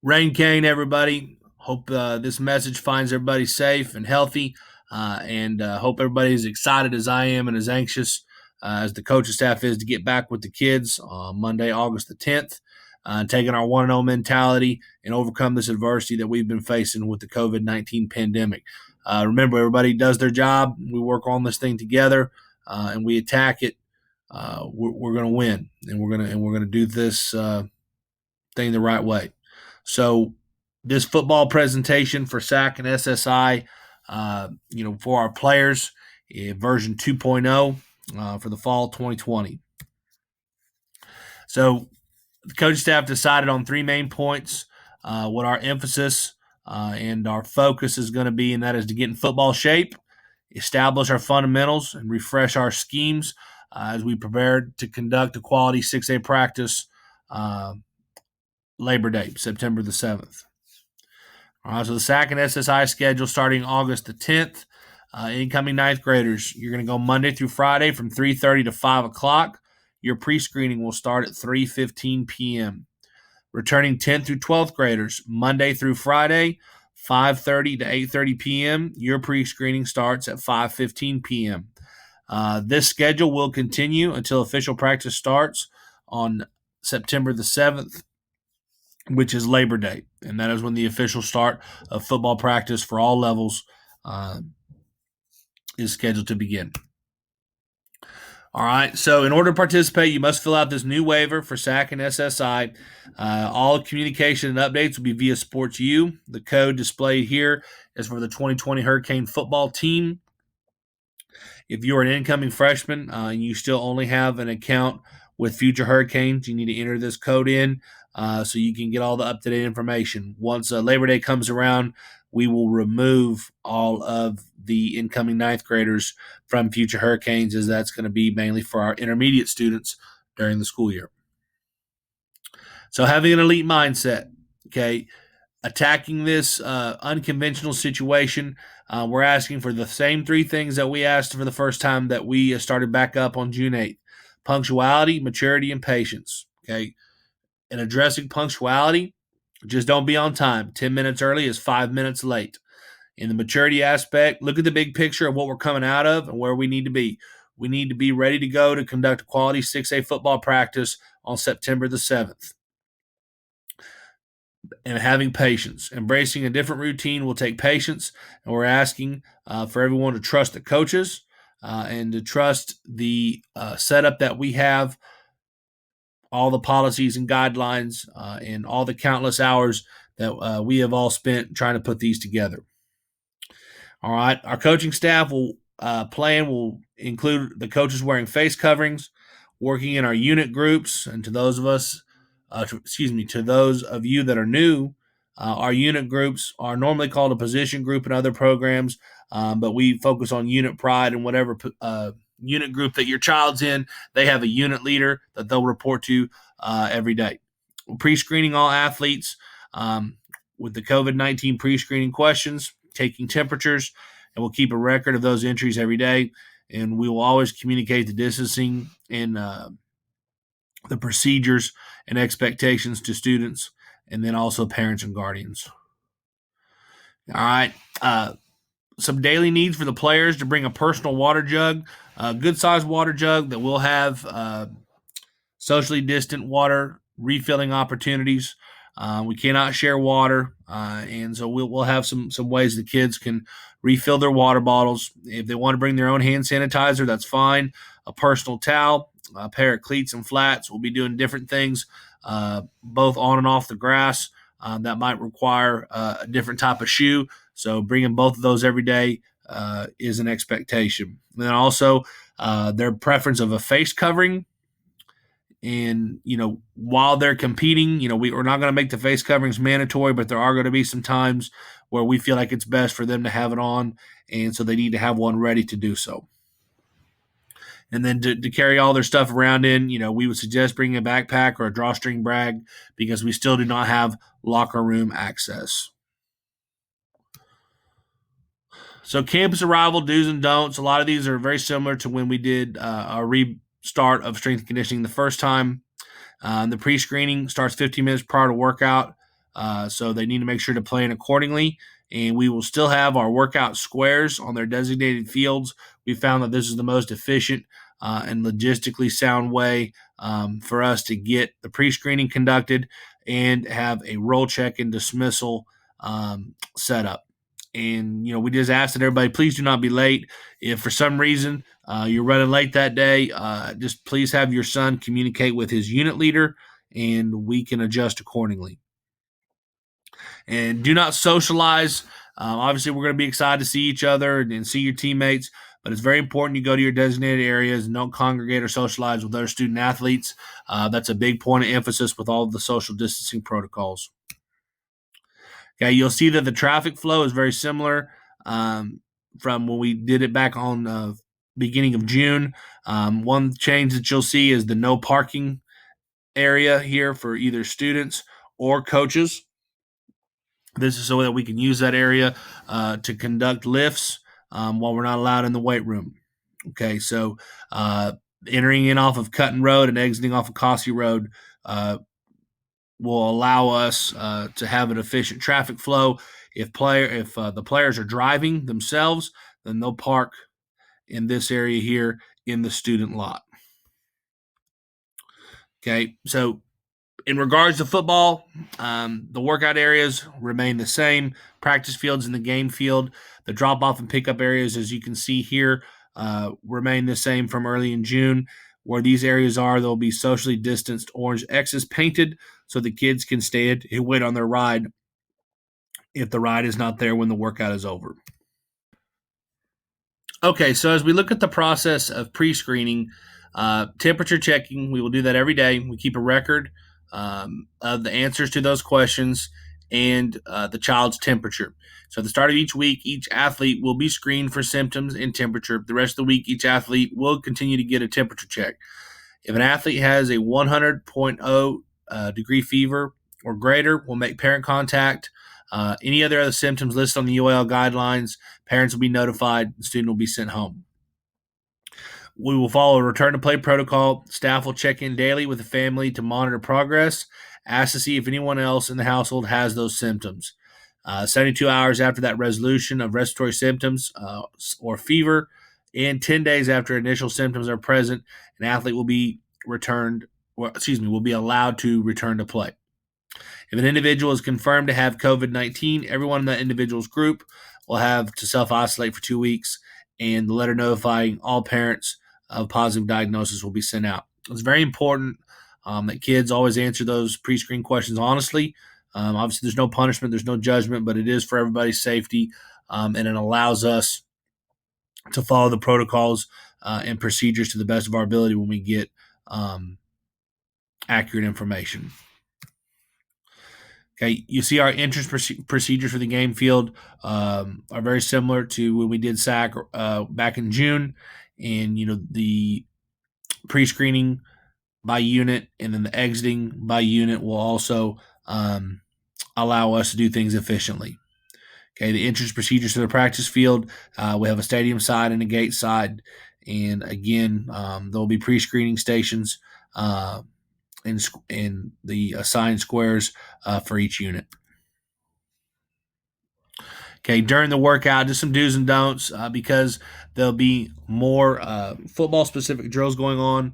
Rain Kane, everybody. Hope this message finds everybody safe and healthy, and hope everybody is excited as I am and as anxious as the coaching staff is to get back with the kids on Monday, August the 10th, taking our 1-0 mentality and overcome this adversity that we've been facing with the COVID-19 pandemic. Remember, everybody does their job. We work on this thing together, and we attack it. We're going to win, and we're going to do this thing the right way. So this football presentation for SAC and SSI, for our players, version 2.0 for the fall 2020. So the coaching staff decided on three main points, what our emphasis and our focus is going to be, and that is to get in football shape, establish our fundamentals, and refresh our schemes as we prepare to conduct a quality 6A practice Labor Day, September the 7th. All right, so the SAC and SSI schedule starting August the 10th. Incoming ninth graders, you're going to go Monday through Friday from 3:30 to 5 o'clock. Your pre-screening will start at 3:15 p.m. Returning 10th through 12th graders, Monday through Friday, 5:30 to 8:30 p.m. Your pre-screening starts at 5:15 p.m. This schedule will continue until official practice starts on September the 7th, which is Labor Day, and that is when the official start of football practice for all levels is scheduled to begin. All right, so in order to participate, you must fill out this new waiver for SAC and SSI. All communication and updates will be via SportsU. The code displayed here is for the 2020 Hurricane football team. If you're an incoming freshman and you still only have an account with Future Hurricanes, you need to enter this code in so you can get all the up-to-date information. Once Labor Day comes around, we will remove all of the incoming ninth graders from Future Hurricanes, as that's going to be mainly for our intermediate students during the school year. So having an elite mindset, okay, attacking this unconventional situation, we're asking for the same three things that we asked for the first time that we started back up on June 8th. Punctuality, maturity, and patience, okay? In addressing punctuality, just don't be on time. 10 minutes early is 5 minutes late. In the maturity aspect, look at the big picture of what we're coming out of and where we need to be. We need to be ready to go to conduct a quality 6A football practice on September the 7th. And having patience. Embracing a different routine will take patience, and we're asking for everyone to trust the coaches and to trust the setup that we have, all the policies and guidelines, and all the countless hours that we have all spent trying to put these together. All right, our coaching staff will include the coaches wearing face coverings, working in our unit groups, and to those of you that are new, our unit groups are normally called a position group in other programs, but we focus on unit pride, and whatever unit group that your child's in, they have a unit leader that they'll report to every day. We're pre-screening all athletes with the COVID-19 pre-screening questions, taking temperatures, and we'll keep a record of those entries every day, and we will always communicate the distancing and the procedures and expectations to students, and then also parents and guardians. All right. Some daily needs for the players: to bring a personal water jug, a good-sized water jug that will have socially distant water refilling opportunities. We cannot share water, and so we'll have some ways the kids can refill their water bottles. If they want to bring their own hand sanitizer, that's fine. A personal towel, a pair of cleats and flats. We'll be doing different things, both on and off the grass. That might require a different type of shoe. So bringing both of those every day is an expectation. And then also their preference of a face covering. And, while they're competing, we're not going to make the face coverings mandatory, but there are going to be some times where we feel like it's best for them to have it on. And so they need to have one ready to do so. And then to carry all their stuff around in, we would suggest bringing a backpack or a drawstring bag because we still do not have locker room access. So campus arrival do's and don'ts. A lot of these are very similar to when we did our restart of strength and conditioning the first time. The pre-screening starts 15 minutes prior to workout. so they need to make sure to plan accordingly. And we will still have our workout squares on their designated fields. We found that this is the most efficient and logistically sound way for us to get the pre-screening conducted and have a roll check and dismissal set up. And we just ask that everybody please do not be late. If for some reason you're running late that day, just please have your son communicate with his unit leader, and we can adjust accordingly. And do not socialize. Obviously, we're going to be excited to see each other and see your teammates, but it's very important you go to your designated areas and don't congregate or socialize with other student athletes. That's a big point of emphasis with all of the social distancing protocols. Okay, you'll see that the traffic flow is very similar from when we did it back on beginning of June. One change that you'll see is the no parking area here for either students or coaches. This is so that we can use that area to conduct lifts while we're not allowed in the weight room. Okay, so entering in off of Cutton Road and exiting off of Cossey Road will allow us to have an efficient traffic flow. If the players are driving themselves, then they'll park in this area here in the student lot. Okay, so in regards to football, the workout areas remain the same. Practice fields and the game field. The drop-off and pickup areas, as you can see here, remain the same from early in June. Where these areas are, there'll be socially distanced orange X's painted so the kids can stand and wait on their ride if the ride is not there when the workout is over. Okay, so as we look at the process of pre-screening, temperature checking, we will do that every day. We keep a record of the answers to those questions and the child's temperature. So at the start of each week, each athlete will be screened for symptoms and temperature. The rest of the week, each athlete will continue to get a temperature check. If an athlete has a 100.0 degree fever or greater, we'll make parent contact. Any other symptoms listed on the UAL guidelines, parents will be notified, the student will be sent home. We will follow a return to play protocol. Staff will check in daily with the family to monitor progress, ask to see if anyone else in the household has those symptoms. 72 hours after that resolution of respiratory symptoms or fever, and 10 days after initial symptoms are present, an athlete will be will be allowed to return to play. If an individual is confirmed to have COVID-19, everyone in that individual's group will have to self-isolate for 2 weeks, and the letter notifying all parents of positive diagnosis will be sent out. It's very important that kids always answer those pre-screen questions honestly. Obviously, there's no punishment, there's no judgment, but it is for everybody's safety, and it allows us to follow the protocols and procedures to the best of our ability when we get accurate information. Okay, you see our entrance procedures for the game field are very similar to when we did SAC back in June, and the pre-screening by unit and then the exiting by unit will also allow us to do things efficiently. Okay, the entrance procedures to the practice field, we have a stadium side and a gate side, and again, there'll be pre-screening stations in the assigned squares for each unit. Okay, during the workout, just some do's and don'ts because there'll be more football-specific drills going on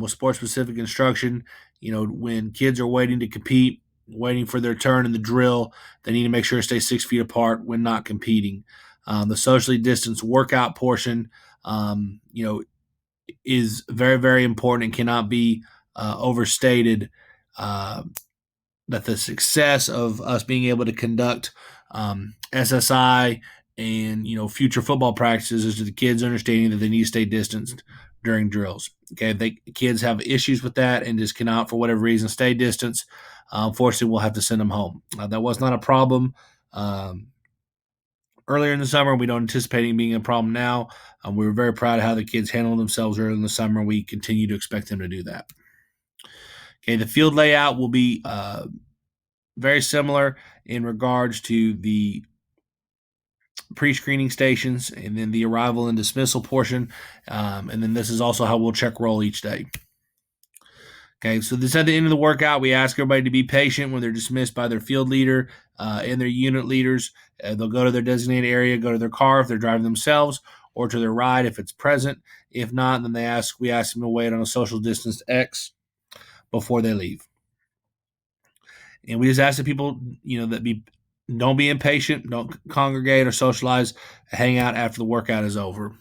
with sports-specific instruction. When kids are waiting to compete, waiting for their turn in the drill, they need to make sure to stay 6 feet apart when not competing. The socially distanced workout portion, is very, very important and cannot be overstated. That the success of us being able to conduct SSI and future football practices is to the kids understanding that they need to stay distanced during drills. Okay, if kids have issues with that and just cannot, for whatever reason, stay distanced, unfortunately, we'll have to send them home. That was not a problem earlier in the summer. We don't anticipate it being a problem now. We were very proud of how the kids handled themselves earlier in the summer. We continue to expect them to do that. Okay, the field layout will be very similar in regards to the pre-screening stations and then the arrival and dismissal portion. And then this is also how we'll check roll each day. Okay, so this at the end of the workout, we ask everybody to be patient when they're dismissed by their field leader and their unit leaders. They'll go to their designated area, go to their car if they're driving themselves, or to their ride if it's present. If not, then we ask them to wait on a social distance X before they leave. And we just ask that people, don't be impatient, don't congregate or socialize, hang out after the workout is over.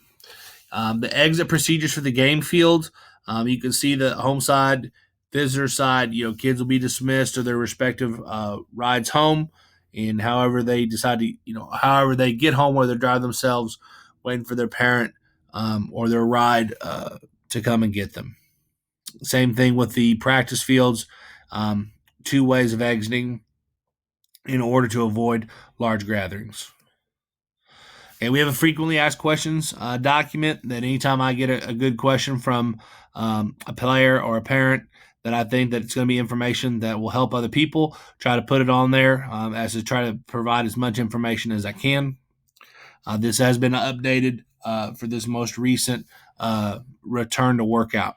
The exit procedures for the game field, you can see the home side, visitor side, kids will be dismissed to their respective rides home. And however they decide to, however they get home, whether they drive themselves, waiting for their parent or their ride to come and get them. Same thing with the practice fields, two ways of exiting in order to avoid large gatherings. And we have a frequently asked questions document that anytime I get a good question from a player or a parent that I think that it's going to be information that will help other people, try to put it on there as to try to provide as much information as I can. This has been updated for this most recent return to workout.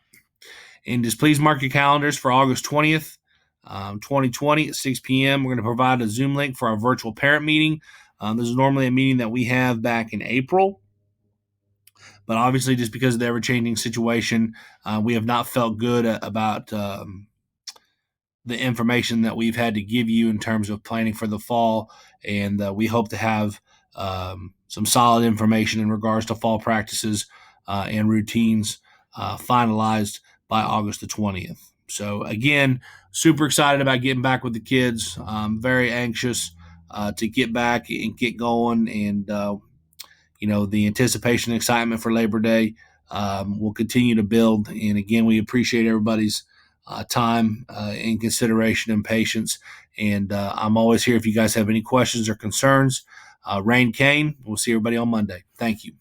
And just please mark your calendars for August 20th, 2020 at 6 p.m. We're going to provide a Zoom link for our virtual parent meeting. This is normally a meeting that we have back in April, but obviously just because of the ever-changing situation, we have not felt good about the information that we've had to give you in terms of planning for the fall, and we hope to have some solid information in regards to fall practices and routines finalized by August the 20th. So again, super excited about getting back with the kids. Very anxious to get back and get going, and the anticipation and excitement for Labor Day will continue to build. And again, we appreciate everybody's time and consideration and patience. And I'm always here if you guys have any questions or concerns. Rain Kane, we'll see everybody on Monday. Thank you.